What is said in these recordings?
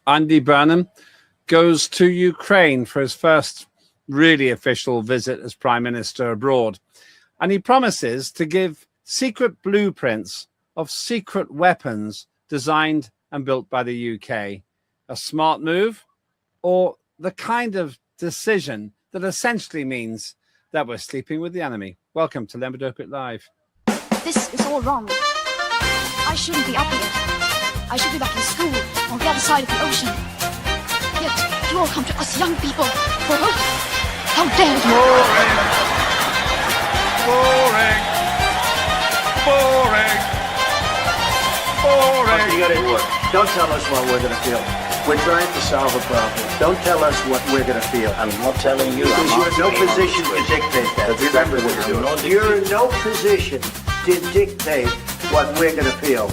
Andy Burnham goes to Ukraine for his first really official visit as Prime Minister abroad. And he promises to give secret blueprints of secret weapons designed and built by the UK. A smart move, or the kind of decision that essentially means that we're sleeping with the enemy? Welcome to Lembit Opik Live. This is all wrong. I shouldn't be up here. I should be back in school on the other side of the ocean. Yet you all come to us young people for hope. How dare you! Boring. Boring. Boring. Boring. You got it. Don't tell us what we're going to feel. We're trying to solve a problem. Don't tell us what we're going to feel. I'm not telling you. Because you're in no position to dictate that. Remember what you're doing. You're in no position to dictate what we're going to feel.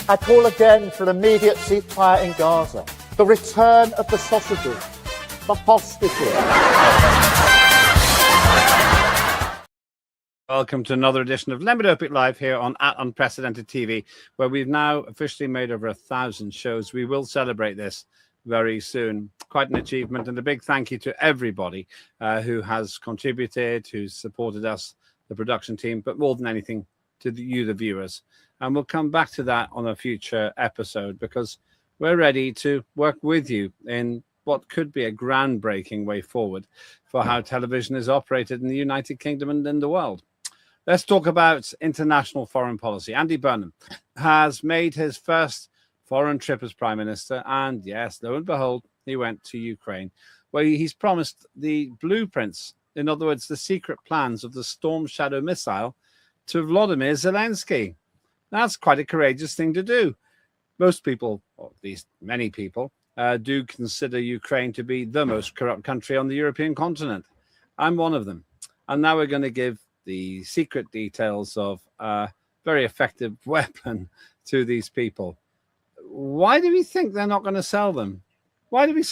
I call again for an immediate ceasefire in Gaza, the return of the sausages, the hostages. Welcome to another edition of Lembit Opik Live here on Unprecedented TV, where we've now officially made over 1,000 shows. We will celebrate this very soon. Quite an achievement, and a big thank you to everybody who has contributed, who's supported us, the production team, but more than anything to you, the viewers. And we'll come back to that on a future episode, because we're ready to work with you in what could be a groundbreaking way forward for how television is operated in the United Kingdom and in the world. Let's talk about international foreign policy. Andy Burnham has made his first foreign trip as Prime Minister. And yes, lo and behold, he went to Ukraine, where he's promised the blueprints, in other words, the secret plans of the Storm Shadow missile to Volodymyr Zelensky. That's quite a courageous thing to do. Most people, or at least many people, do consider Ukraine to be the most corrupt country on the European continent. I'm one of them. And now we're going to give the secret details of a very effective weapon to these people. Why do we think they're not going to sell them? Why do we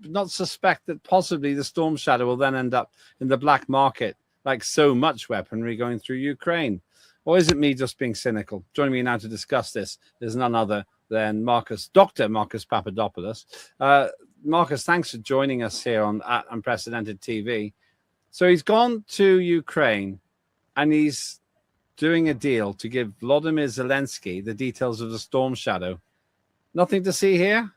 not suspect that possibly the Storm Shadow will then end up in the black market, like so much weaponry going through Ukraine? Or is it me just being cynical? Joining me now to discuss this is none other than Dr. Marcus Papadopoulos. Marcus, thanks for joining us here on Unprecedented TV. So he's gone to Ukraine and he's doing a deal to give Volodymyr Zelensky the details of the Storm Shadow. Nothing to see here?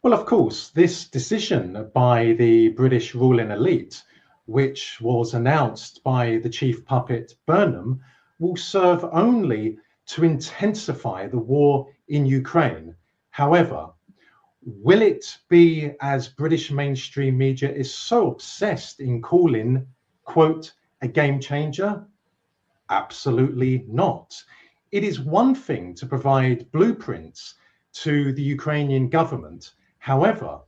Well, of course, this decision by the British ruling elite, which was announced by the chief puppet Burnham, will serve only to intensify the war in Ukraine. However, will it be, as British mainstream media is so obsessed in calling, quote, a game changer? Absolutely not. It is one thing to provide blueprints to the Ukrainian government. However,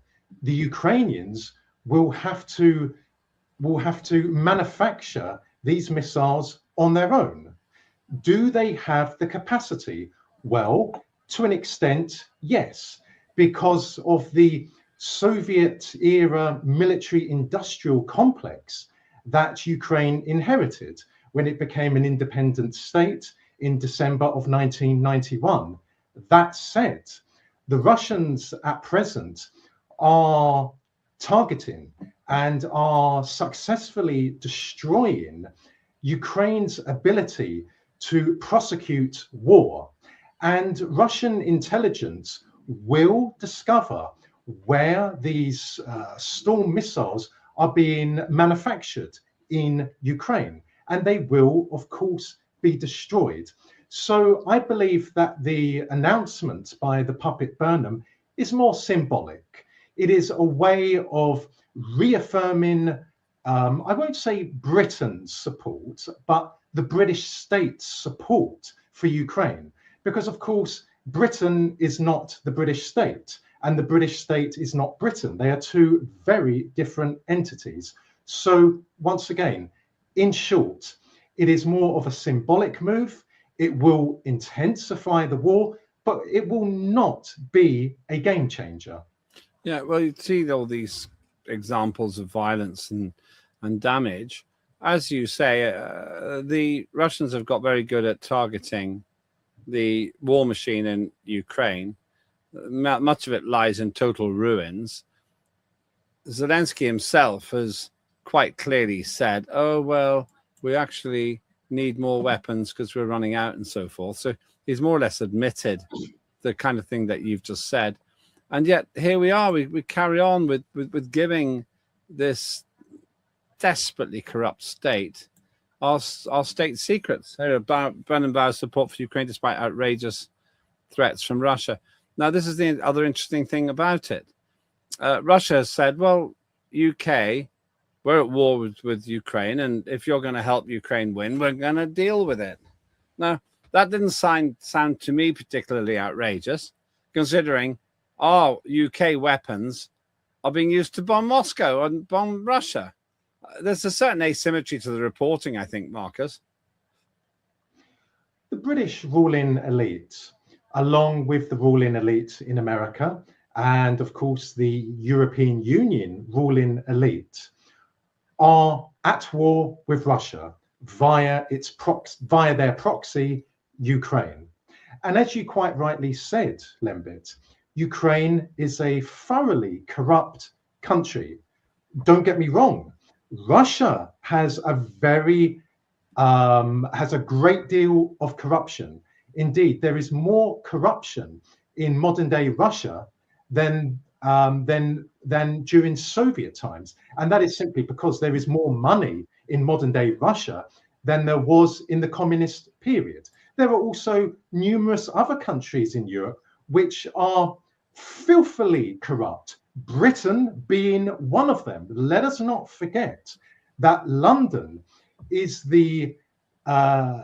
the Ukrainians will have to manufacture these missiles on their own. Do they have the capacity? Well, to an extent, yes, because of the Soviet-era military-industrial complex that Ukraine inherited when it became an independent state in December of 1991. That said, the Russians at present are targeting and are successfully destroying Ukraine's ability to prosecute war. And Russian intelligence will discover where these Storm missiles are being manufactured in Ukraine, and they will, of course, be destroyed. So I believe that the announcement by the puppet Burnham is more symbolic. It is a way of reaffirming, I won't say Britain's support, but the British state's support for Ukraine. Because, of course, Britain is not the British state, and the British state is not Britain. They are two very different entities. So, once again, in short, it is more of a symbolic move. It will intensify the war, but it will not be a game changer. Yeah, well, you see all these examples of violence and damage. as you say, the Russians have got very good at targeting the war machine in Ukraine. Much of it lies in total ruins. Zelensky himself has quite clearly said, oh, well, we actually need more weapons because we're running out and so forth. So he's more or less admitted the kind of thing that you've just said. And yet here we are, we carry on with giving this desperately corrupt state our state secrets. Burnham vows support for Ukraine despite outrageous threats from Russia. Now, this is the other interesting thing about it. Russia has said, well, UK, we're at war with Ukraine, and if you're going to help Ukraine win, we're going to deal with it. Now, that didn't sound to me particularly outrageous, considering our UK weapons are being used to bomb Moscow and bomb Russia. There's a certain asymmetry to the reporting, I think, Marcus. The British ruling elite, along with the ruling elite in America, and of course the European Union ruling elite, are at war with Russia via their proxy, Ukraine. And as you quite rightly said, Lembit, Ukraine is a thoroughly corrupt country. Don't get me wrong. Russia has a great deal of corruption. Indeed, there is more corruption in modern day Russia than during Soviet times. And that is simply because there is more money in modern day Russia than there was in the communist period. There are also numerous other countries in Europe which are filthily corrupt, Britain being one of them. Let us not forget that London is the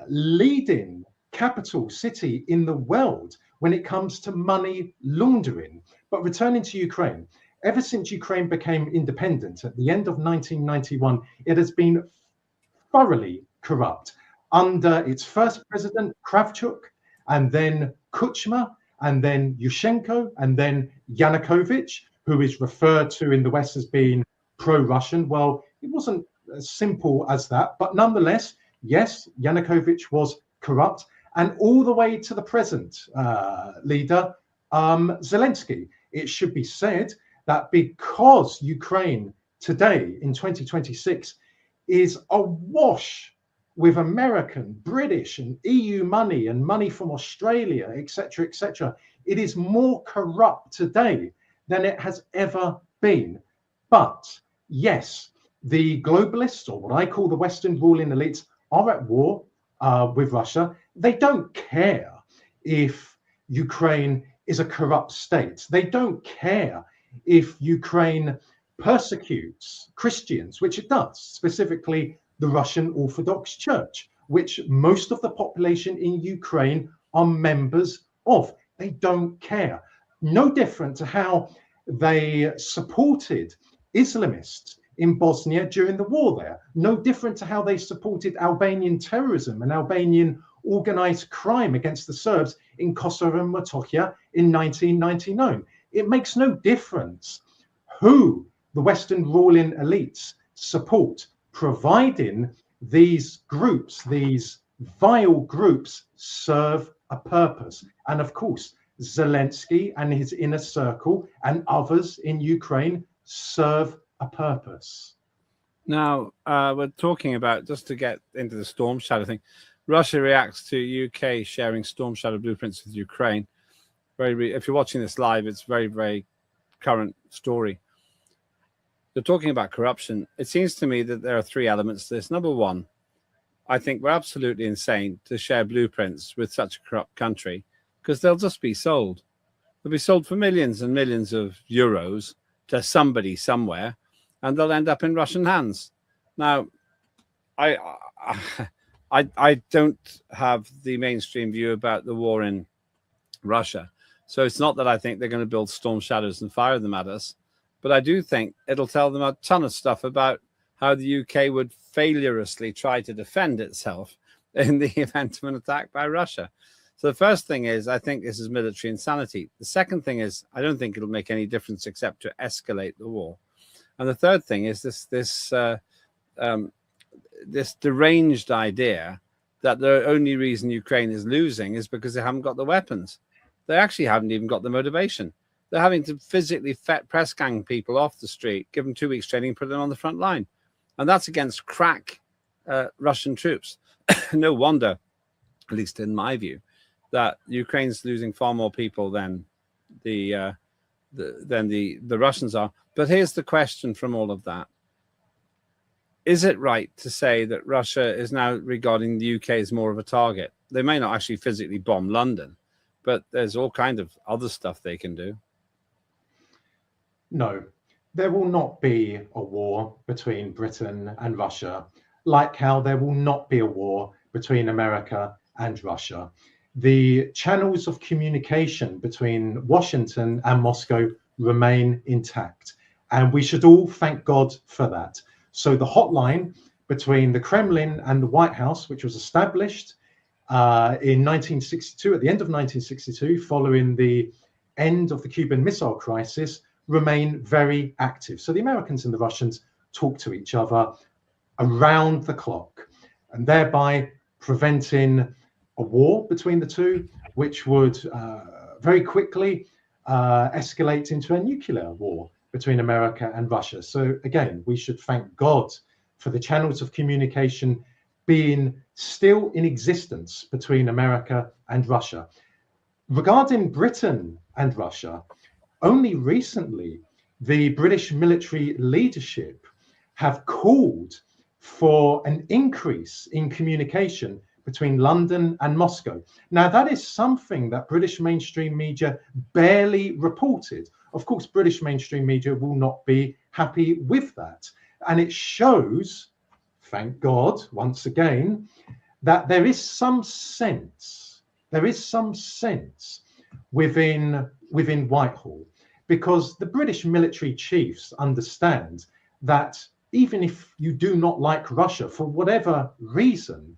leading capital city in the world when it comes to money laundering. But returning to Ukraine, ever since Ukraine became independent at the end of 1991, it has been thoroughly corrupt under its first president, Kravchuk, and then Kuchma, and then Yushchenko, and then Yanukovych, who is referred to in the West as being pro-Russian. Well, it wasn't as simple as that, but nonetheless, yes, Yanukovych was corrupt, and all the way to the present leader, Zelensky. It should be said that because Ukraine today in 2026 is awash with American, British, and EU money and money from Australia, etc., it is more corrupt today than it has ever been. But yes, the globalists, or what I call the Western ruling elites, are at war with Russia. They don't care if Ukraine is a corrupt state. They don't care if Ukraine persecutes Christians, which it does, specifically the Russian Orthodox Church, which most of the population in Ukraine are members of. They don't care. No different to how they supported Islamists in Bosnia during the war there. No different to how they supported Albanian terrorism and Albanian organized crime against the Serbs in Kosovo and Metohija in 1999. It makes no difference who the Western ruling elites support, providing these groups, these vile groups, serve a purpose. And of course, Zelensky and his inner circle and others in Ukraine serve a purpose. Now, we're talking about, just to get into the Storm Shadow thing, Russia reacts to UK sharing Storm Shadow blueprints with Ukraine. If you're watching this live, it's very, very current story. You're talking about corruption. It seems to me that there are three elements to this. Number one, I think we're absolutely insane to share blueprints with such a corrupt country, because they'll just be sold. They'll be sold for millions and millions of euros to somebody somewhere, and they'll end up in Russian hands. Now, I don't have the mainstream view about the war in Russia. So it's not that I think they're going to build storm shadows and fire them at us, but I do think it'll tell them a ton of stuff about how the UK would failuriously try to defend itself in the event of an attack by Russia. So the first thing is, I think this is military insanity. The second thing is, I don't think it'll make any difference except to escalate the war. And the third thing is this deranged idea that the only reason Ukraine is losing is because they haven't got the weapons. They actually haven't even got the motivation. They're having to physically press gang people off the street, give them 2 weeks training, put them on the front line. And that's against crack Russian troops. No wonder, at least in my view, that Ukraine's losing far more people than the Russians are. But here's the question from all of that. Is it right to say that Russia is now regarding the UK as more of a target? They may not actually physically bomb London, but there's all kind of other stuff they can do. No, there will not be a war between Britain and Russia, like how there will not be a war between America and Russia. The channels of communication between Washington and Moscow remain intact, and we should all thank God for that. So the hotline between the Kremlin and the White House, which was established in 1962, at the end of 1962, following the end of the Cuban Missile Crisis, remain very active. So the Americans and the Russians talk to each other around the clock, and thereby preventing a war between the two, which would very quickly escalate into a nuclear war between America and Russia. So again, we should thank God for the channels of communication being still in existence between America and Russia. Regarding Britain and Russia, only recently the British military leadership have called for an increase in communication between London and Moscow. Now, that is something that British mainstream media barely reported. Of course, British mainstream media will not be happy with that. And it shows, thank God, once again, that there is some sense within Whitehall, because the British military chiefs understand that even if you do not like Russia for whatever reason,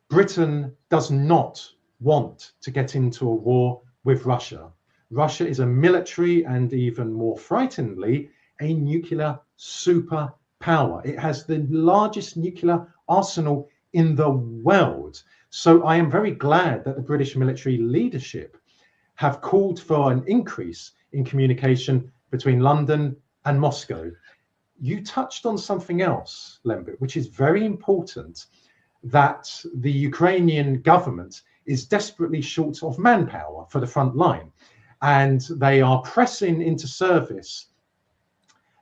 Britain does not want to get into a war with Russia. Russia is a military and, even more frighteningly, a nuclear superpower. It has the largest nuclear arsenal in the world. So I am very glad that the British military leadership have called for an increase in communication between London and Moscow. You touched on something else, Lembit, which is very important, that the Ukrainian government is desperately short of manpower for the front line, and they are pressing into service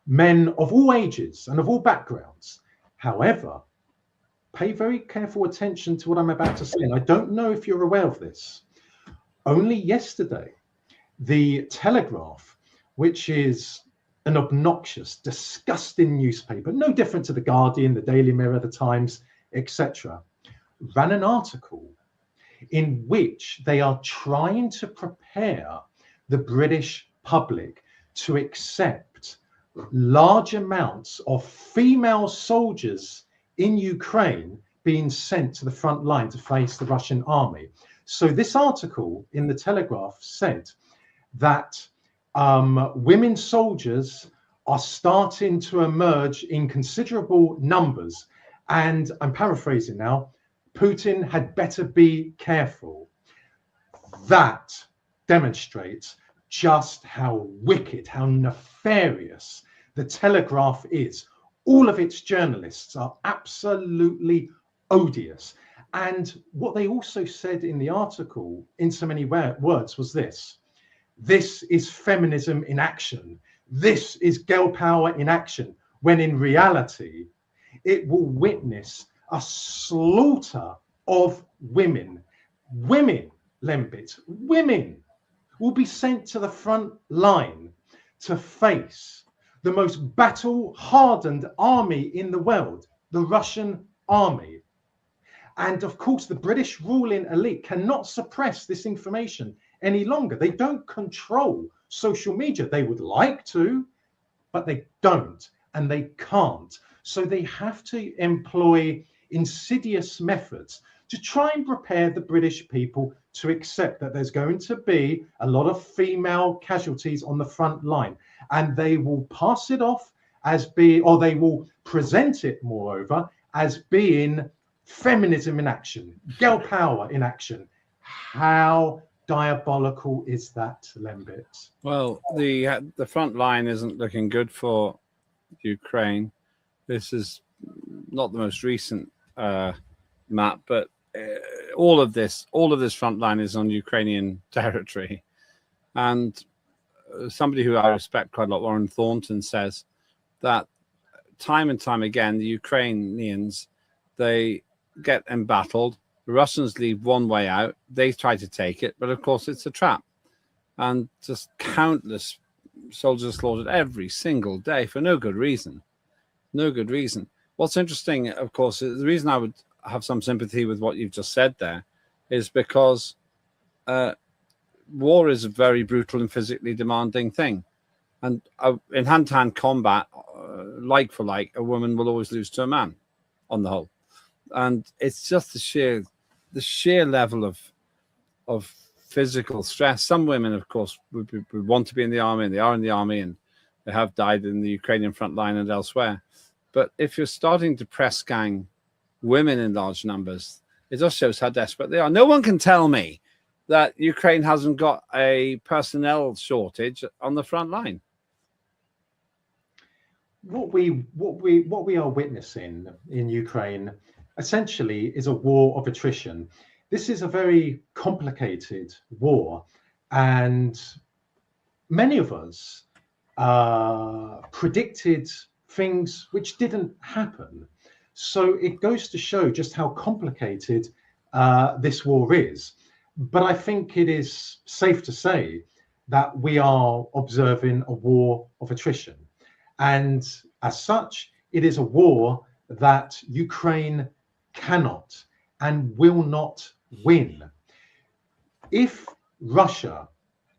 men of all ages and of all backgrounds. However, pay very careful attention to what I'm about to say, and I don't know if you're aware of this. Only yesterday, the Telegraph, which is an obnoxious, disgusting newspaper, no different to the Guardian, the Daily Mirror, the Times, etc., ran an article in which they are trying to prepare the British public to accept large amounts of female soldiers in Ukraine being sent to the front line to face the Russian army. So this article in the Telegraph said that women soldiers are starting to emerge in considerable numbers. And I'm paraphrasing now, Putin had better be careful. That demonstrates just how wicked, how nefarious the Telegraph is. All of its journalists are absolutely odious. And what they also said in the article, in so many words, was this: this is feminism in action. This is girl power in action, when in reality, it will witness a slaughter of women. Women, Lembit, women will be sent to the front line to face the most battle-hardened army in the world, the Russian army. And of course, the British ruling elite cannot suppress this information any longer. They don't control social media. They would like to, but they don't, and they can't. So they have to employ insidious methods to try and prepare the British people to accept that there's going to be a lot of female casualties on the front line, and they will pass it off as or they will present it, moreover, as being feminism in action, girl power in action. How diabolical is that, Lembit? Well, the front line isn't looking good for Ukraine. This is not the most recent map, but all of this front line is on Ukrainian territory. And somebody who I respect quite a lot, Warren Thornton, says that time and time again, the Ukrainians, they get embattled. The Russians leave one way out. They try to take it, but of course it's a trap. And just countless soldiers slaughtered every single day for no good reason. No good reason. What's interesting, of course, is the reason I would have some sympathy with what you've just said there is because war is a very brutal and physically demanding thing. And in hand-to-hand combat, like for like, a woman will always lose to a man on the whole. And it's just the sheer level of physical stress. Some women, of course, would want to be in the army, and they are in the army, and they have died in the Ukrainian front line and elsewhere. But if you're starting to press gang women in large numbers, it just shows how desperate they are. No one can tell me that Ukraine hasn't got a personnel shortage on the front line. What we are witnessing in Ukraine essentially is a war of attrition. This is a very complicated war, and many of us predicted things which didn't happen. So it goes to show just how complicated this war is. But I think it is safe to say that we are observing a war of attrition. And as such, it is a war that Ukraine cannot and will not win. If Russia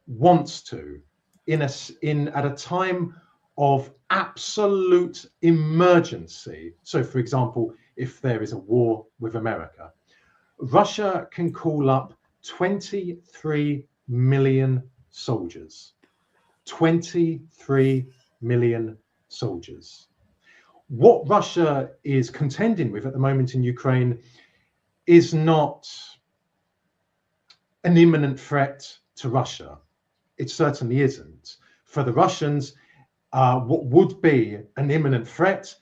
wants to, at a time of absolute emergency, so for example, if there is a war with America, Russia can call up 23 million soldiers. 23 million soldiers. What Russia is contending with at the moment in Ukraine is not an imminent threat to Russia. It certainly isn't. For the Russians, what would be an imminent threat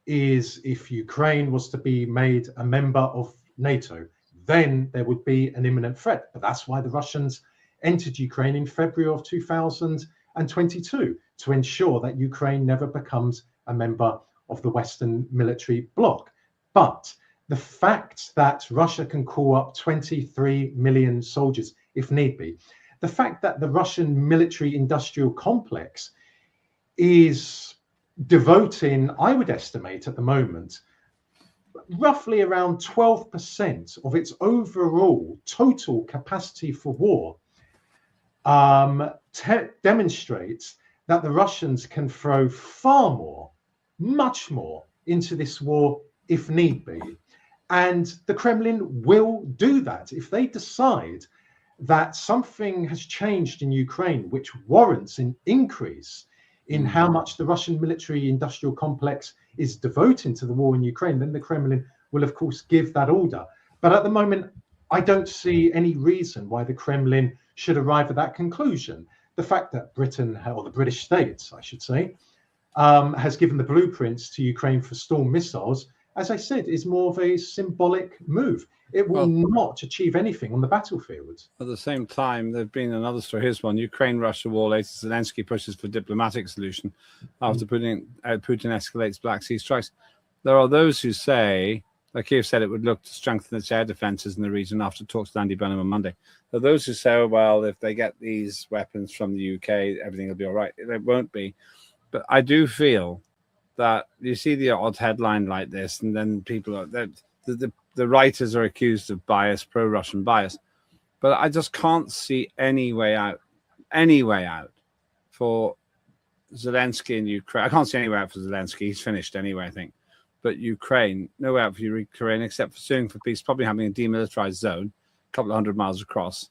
is if Ukraine was to be made a member of NATO. Then there would be an imminent threat. But that's why the Russians entered Ukraine in February of 2022, to ensure that Ukraine never becomes a member of the Western military bloc. But the fact that Russia can call up 23 million soldiers, if need be, the fact that the Russian military industrial complex is devoting, I would estimate at the moment, roughly around 12% of its overall total capacity for war, demonstrates that the Russians can throw far more, much more, into this war if need be. And the Kremlin will do that. If they decide that something has changed in Ukraine which warrants an increase in how much the Russian military industrial complex is devoting to the war in Ukraine, then the Kremlin will, of course, give that order. But at the moment, I don't see any reason why the Kremlin should arrive at that conclusion. The fact that Britain, or the British states, I should say, has given the blueprints to Ukraine for Storm missiles, as I said, is more of a symbolic move. It will not achieve anything on the battlefield. At the same time, there's been another story. Here's one. Ukraine-Russia war later. Zelensky pushes for diplomatic solution after Putin escalates Black Sea strikes. There are those who say, like Kiev said, it would look to strengthen its air defenses in the region after talks with Andy Burnham on Monday. There are those who say, oh, well, if they get these weapons from the UK, everything will be all right. It won't be. But I do feel that you see the odd headline like this, and then people are the writers are accused of bias, pro-Russian bias. But I just can't see any way out for Zelensky in Ukraine. I can't see any way out for Zelensky. He's finished anyway, I think. But Ukraine, no way out for Ukraine except for suing for peace, probably having a demilitarized zone, a couple of 100 miles across,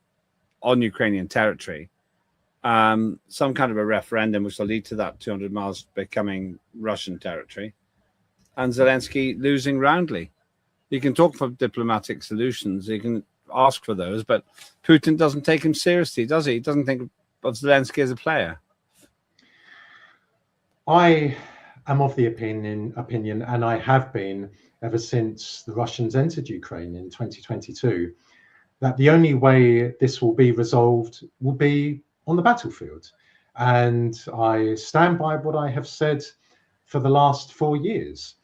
on Ukrainian territory. Some kind of a referendum which will lead to that 200 miles becoming Russian territory. and Zelensky losing roundly. He can talk for diplomatic solutions. He can ask for those, but Putin doesn't take him seriously, does he? He doesn't think of Zelensky as a player. I am of the opinion, and I have been ever since the Russians entered Ukraine in 2022, that the only way this will be resolved will be on the battlefield. And I stand by what I have said for the last 4 years,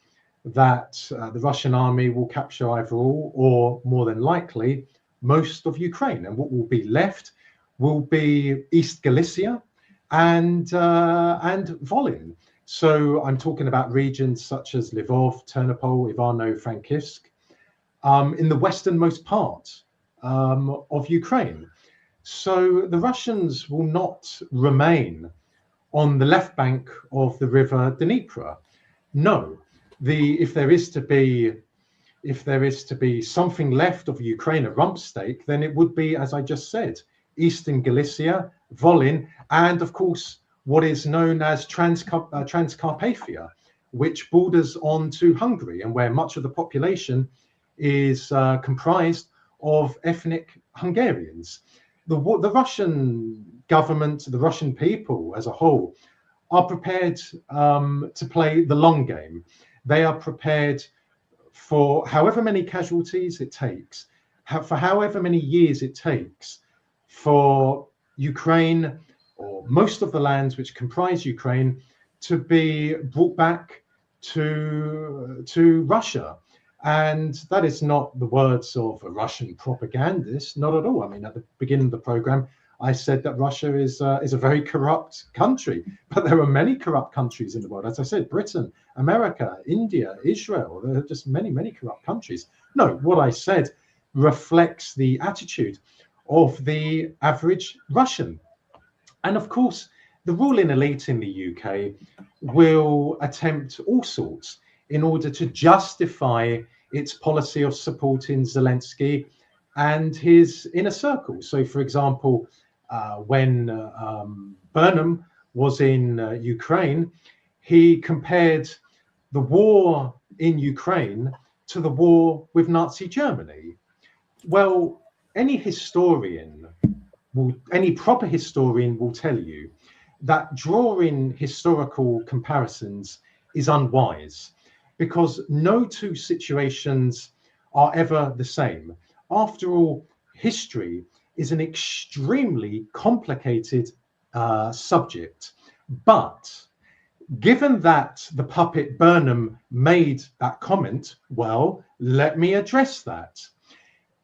that the Russian army will capture either all or, more than likely, most of Ukraine. And what will be left will be East Galicia and Volyn. So I'm talking about regions such as Lvov, Ternopil, Ivano-Frankivsk, in the westernmost part of Ukraine. So the Russians will not remain on the left bank of the river Dnipro. No, if there is to be something left of Ukraine, a rump steak, then it would be, as I just said, Eastern Galicia, Volyn, and of course what is known as Transcarpathia, which borders on to Hungary, and where much of the population is comprised of ethnic Hungarians. The Russian government, the Russian people as a whole, are prepared to play the long game. They are prepared for however many casualties it takes, for however many years it takes for Ukraine, or most of the lands which comprise Ukraine, to be brought back to Russia. And that is not the words of a Russian propagandist, not at all. I mean, at the beginning of the program, I said that Russia is a very corrupt country, but there are many corrupt countries in the world. As I said, Britain, America, India, Israel, there are just many, many corrupt countries. No, what I said reflects the attitude of the average Russian. And of course, the ruling elite in the UK will attempt all sorts in order to justify its policy of supporting Zelensky and his inner circle. So, for example, when Burnham was in Ukraine, he compared the war in Ukraine to the war with Nazi Germany. Well, any proper historian will tell you that drawing historical comparisons is unwise, because no two situations are ever the same. After all, history is an extremely complicated subject. But given that the puppet Burnham made that comment, well, let me address that.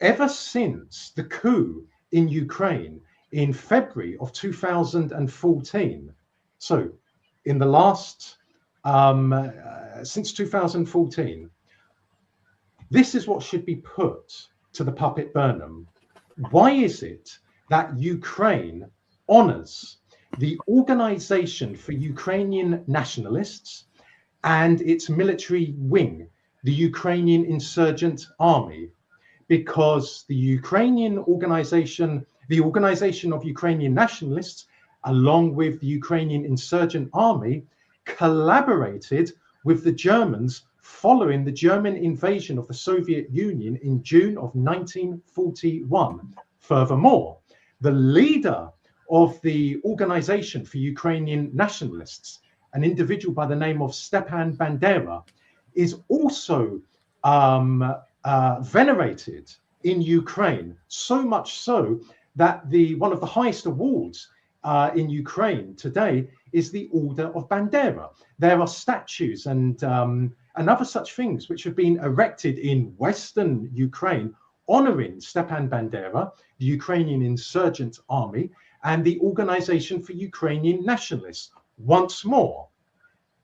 Ever since the coup in Ukraine in February of 2014, so in the last, since 2014, this is what should be put to the puppet Burnham. Why is it that Ukraine honors the Organisation for Ukrainian Nationalists and its military wing, the Ukrainian Insurgent Army? Because the Ukrainian Organisation of Ukrainian Nationalists, along with the Ukrainian Insurgent Army, collaborated with the Germans following the German invasion of the Soviet Union in June of 1941. Furthermore, the leader of the Organisation for Ukrainian Nationalists, an individual by the name of Stepan Bandera, is also venerated in Ukraine, so much so that one of the highest awards in Ukraine today is the Order of Bandera. There are statues and other such things which have been erected in Western Ukraine honoring Stepan Bandera, the Ukrainian Insurgent Army, and the Organisation for Ukrainian Nationalists. Once more,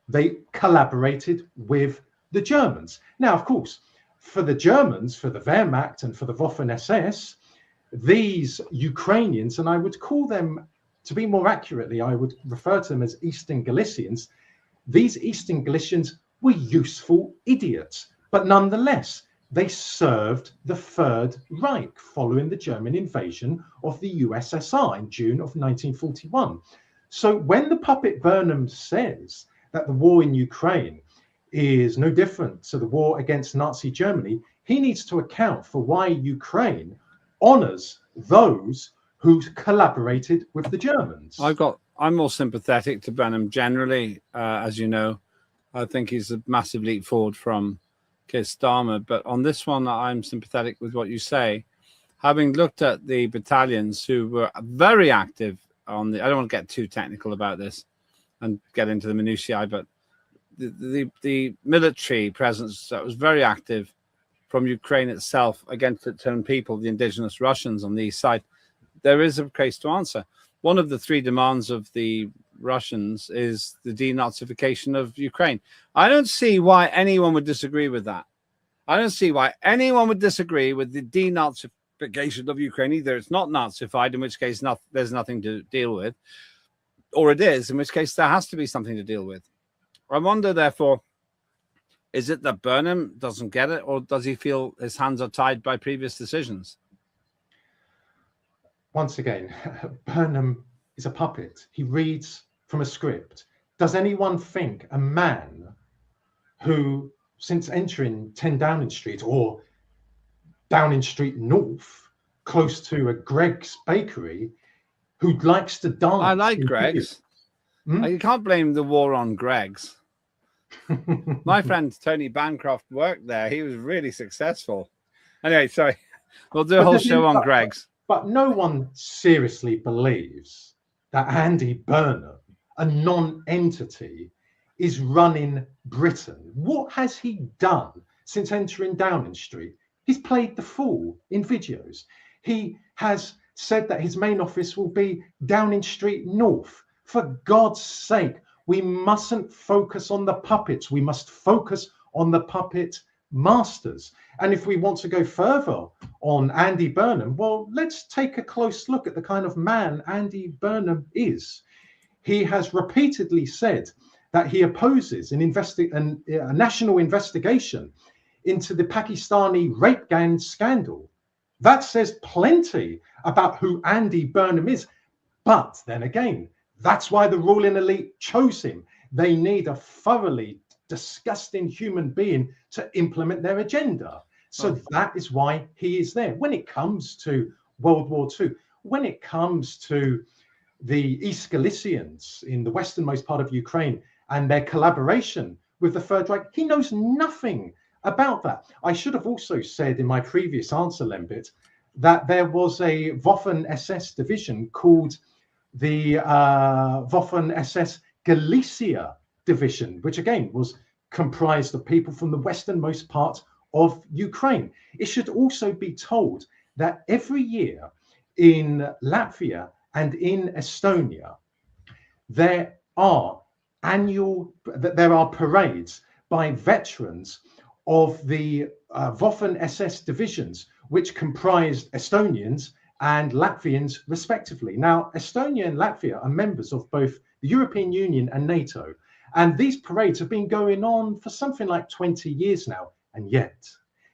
they collaborated with the Germans. Now, of course, for the Germans, for the Wehrmacht and for the Waffen-SS, these Ukrainians, and I would call them, to be more accurately, I would refer to them as Eastern Galicians, these Eastern Galicians were useful idiots, but nonetheless, they served the Third Reich following the German invasion of the USSR in June of 1941. So when the puppet Burnham says that the war in Ukraine is no different to the war against Nazi Germany. He needs to account for why Ukraine honors those who collaborated with the Germans. I'm more sympathetic to Burnham generally, as you know. I think he's a massive leap forward from Keir Starmer. But on this one, I'm sympathetic with what you say. Having looked at the battalions who were very active on the, I don't want to get too technical about this and get into the minutiae, but the military presence that was very active from Ukraine itself against its own people, the indigenous Russians on the east side, there is a case to answer. One of the three demands of the Russians is the denazification of Ukraine. I don't see why anyone would disagree with that. I don't see why anyone would disagree with the denazification of Ukraine. Either it's not Nazified, in which case there's nothing to deal with, or it is, in which case there has to be something to deal with. I wonder, therefore, is it that Burnham doesn't get it, or does he feel his hands are tied by previous decisions? Once again, Burnham is a puppet. He reads from a script. Does anyone think a man who, since entering 10 Downing Street or Downing Street North, close to a Greg's bakery, who likes to dance? I like Greg's. You can't blame the war on Greg's. My friend Tony Bancroft worked there. He was really successful. Anyway, sorry. We'll do a whole show on Greg's. But no one seriously believes that Andy Burnham, a non-entity, is running Britain. What has he done since entering Downing Street? He's played the fool in videos. He has said that his main office will be Downing Street North. For God's sake, we mustn't focus on the puppets. We must focus on the puppet masters. And if we want to go further on Andy Burnham, well, let's take a close look at the kind of man Andy Burnham is. He has repeatedly said that he opposes a national investigation into the Pakistani rape gang scandal. That says plenty about who Andy Burnham is. But then again, that's why the ruling elite chose him. They need a thoroughly disgusting human being to implement their agenda. So that is why he is there. When it comes to World War II, when it comes to the East Galicians in the westernmost part of Ukraine and their collaboration with the Third Reich, he knows nothing about that. I should have also said in my previous answer, Lembit, that there was a Waffen-SS division called the Waffen-SS Galicia division, which again was comprised of people from the westernmost part of Ukraine. It should also be told that every year in Latvia and in Estonia, there are parades by veterans of the Waffen-SS divisions, which comprised Estonians and Latvians respectively. Now, Estonia and Latvia are members of both the European Union and NATO, and these parades have been going on for something like 20 years now, and yet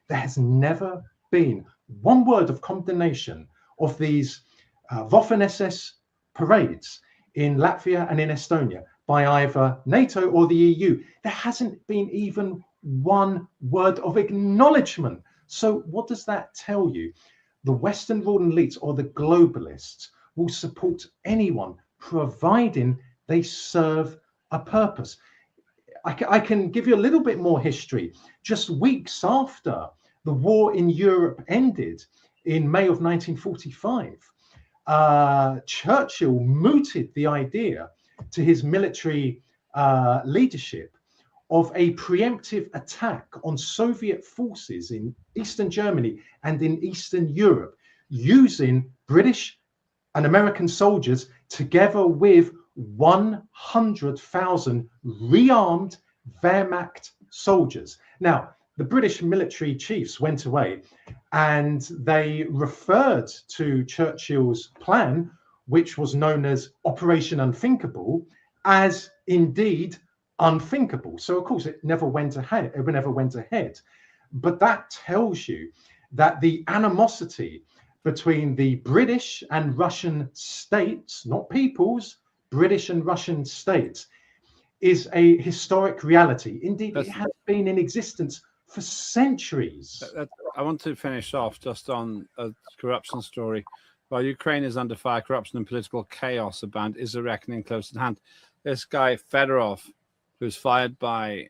there has never been one word of condemnation of these Waffen-SS parades in Latvia and in Estonia by either NATO or the EU. There hasn't been even one word of acknowledgement. So what does that tell you? The Western ruling elites or the globalists will support anyone providing they serve a purpose. I can give you a little bit more history. Just weeks after the war in Europe ended in May of 1945, Churchill mooted the idea to his military leadership of a preemptive attack on Soviet forces in Eastern Germany and in Eastern Europe, using British and American soldiers together with 100,000 rearmed Wehrmacht soldiers. Now, the British military chiefs went away and they referred to Churchill's plan, which was known as Operation Unthinkable, as indeed unthinkable. So, of course, it never went ahead. But that tells you that the animosity between the British and Russian states, not peoples, British and Russian states, is a historic reality. Indeed, it has been in existence for centuries. I want to finish off just on a corruption story. While Ukraine is under fire, corruption and political chaos abound. Is a reckoning close at hand? This guy, Fedorov, who's fired by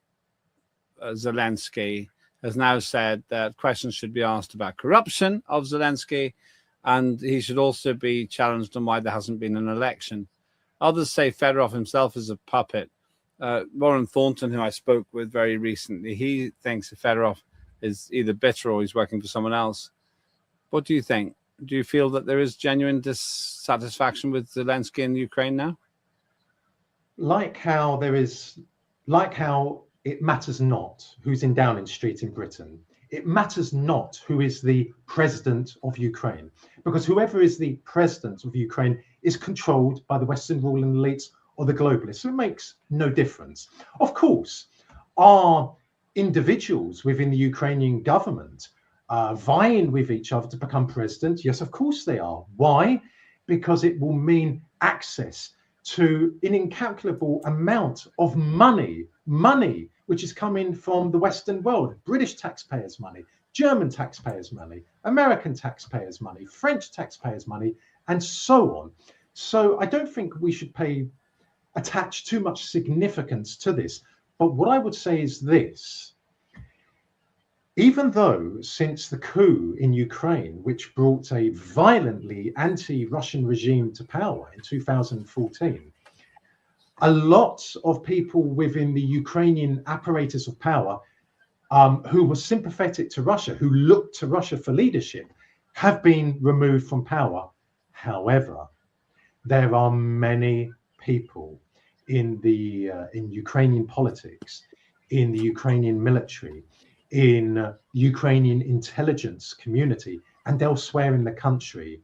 Zelensky, has now said that questions should be asked about corruption of Zelensky, and he should also be challenged on why there hasn't been an election. Others say Fedorov himself is a puppet. Warren Thornton, who I spoke with very recently, he thinks Fedorov is either bitter or he's working for someone else. What do you think? Do you feel that there is genuine dissatisfaction with Zelensky in Ukraine now? Like how it matters not who's in Downing Street in Britain. It matters not who is the president of Ukraine, because whoever is the president of Ukraine is controlled by the Western ruling elites or the globalists. So it makes no difference. Of course, are individuals within the Ukrainian government vying with each other to become president? Yes, of course they are. Why? Because it will mean access to an incalculable amount of money which is coming from the Western world, British taxpayers' money, German taxpayers' money, American taxpayers' money, French taxpayers' money, and so on. So I don't think we should attach too much significance to this. But what I would say is this: even though since the coup in Ukraine, which brought a violently anti-Russian regime to power in 2014, a lot of people within the Ukrainian apparatus of power who were sympathetic to Russia, who looked to Russia for leadership, have been removed from power. However, there are many people in Ukrainian politics, in the Ukrainian military, in Ukrainian intelligence community, and elsewhere in the country,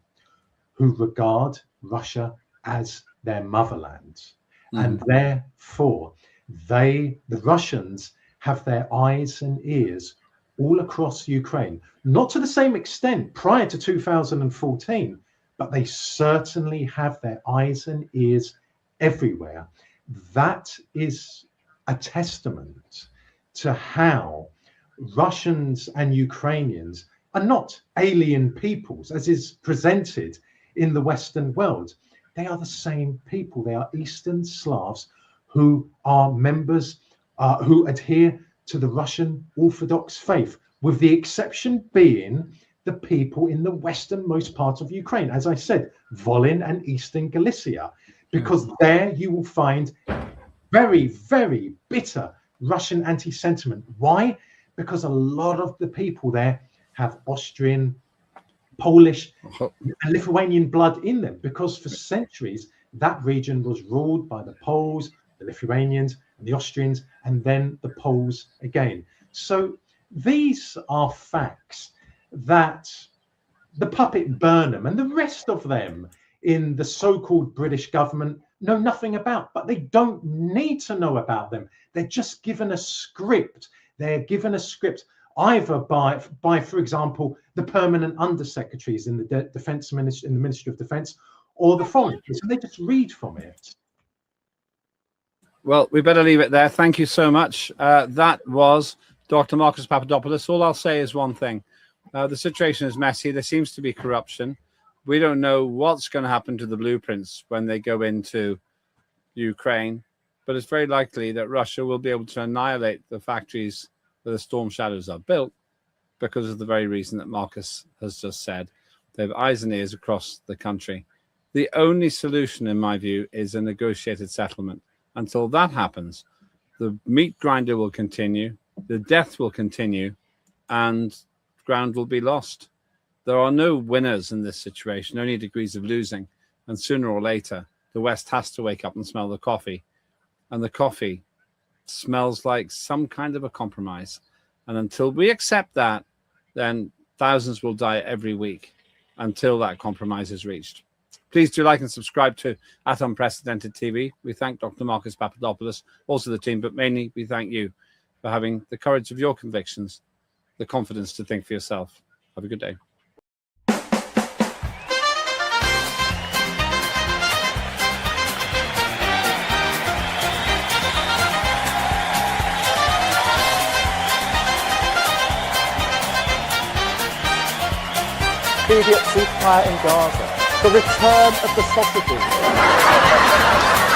who regard Russia as their motherland. And therefore, the Russians have their eyes and ears all across Ukraine, not to the same extent prior to 2014, but they certainly have their eyes and ears everywhere. That is a testament to how Russians and Ukrainians are not alien peoples, as is presented in the Western world. They are the same people. They are Eastern Slavs who are members, who adhere to the Russian Orthodox faith, with the exception being the people in the westernmost part of Ukraine. As I said, Volyn and Eastern Galicia, because there you will find very, very bitter Russian anti-sentiment. Why? Because a lot of the people there have Austrian, Polish, and Lithuanian blood in them, because for centuries that region was ruled by the Poles, the Lithuanians, and the Austrians, and then the Poles again. So these are facts that the puppet Burnham and the rest of them in the so-called British government know nothing about, but they don't need to know about them. They're just given a script. They're given a script either by, for example, the permanent undersecretaries in the Defense Ministry, in the Ministry of Defense, or the Foreign Office, and they just read from it. Well, we better leave it there. Thank you so much. That was Dr. Marcus Papadopoulos. All I'll say is one thing. The situation is messy. There seems to be corruption. We don't know what's going to happen to the blueprints when they go into Ukraine, but it's very likely that Russia will be able to annihilate the factories where the storm shadows are built, because of the very reason that Marcus has just said. They have eyes and ears across the country. The only solution, in my view, is a negotiated settlement. Until that happens, the meat grinder will continue, the death will continue, and ground will be lost. There are no winners in this situation, only degrees of losing. And sooner or later, the West has to wake up and smell the coffee. And the coffee smells like some kind of a compromise. And until we accept that, then thousands will die every week until that compromise is reached. Please do like and subscribe to @Unprecedented TV. We thank Dr. Marcus Papadopoulos, also the team, but mainly we thank you for having the courage of your convictions, the confidence to think for yourself. Have a good day. immediate ceasefire in Gaza, the return of the sausages.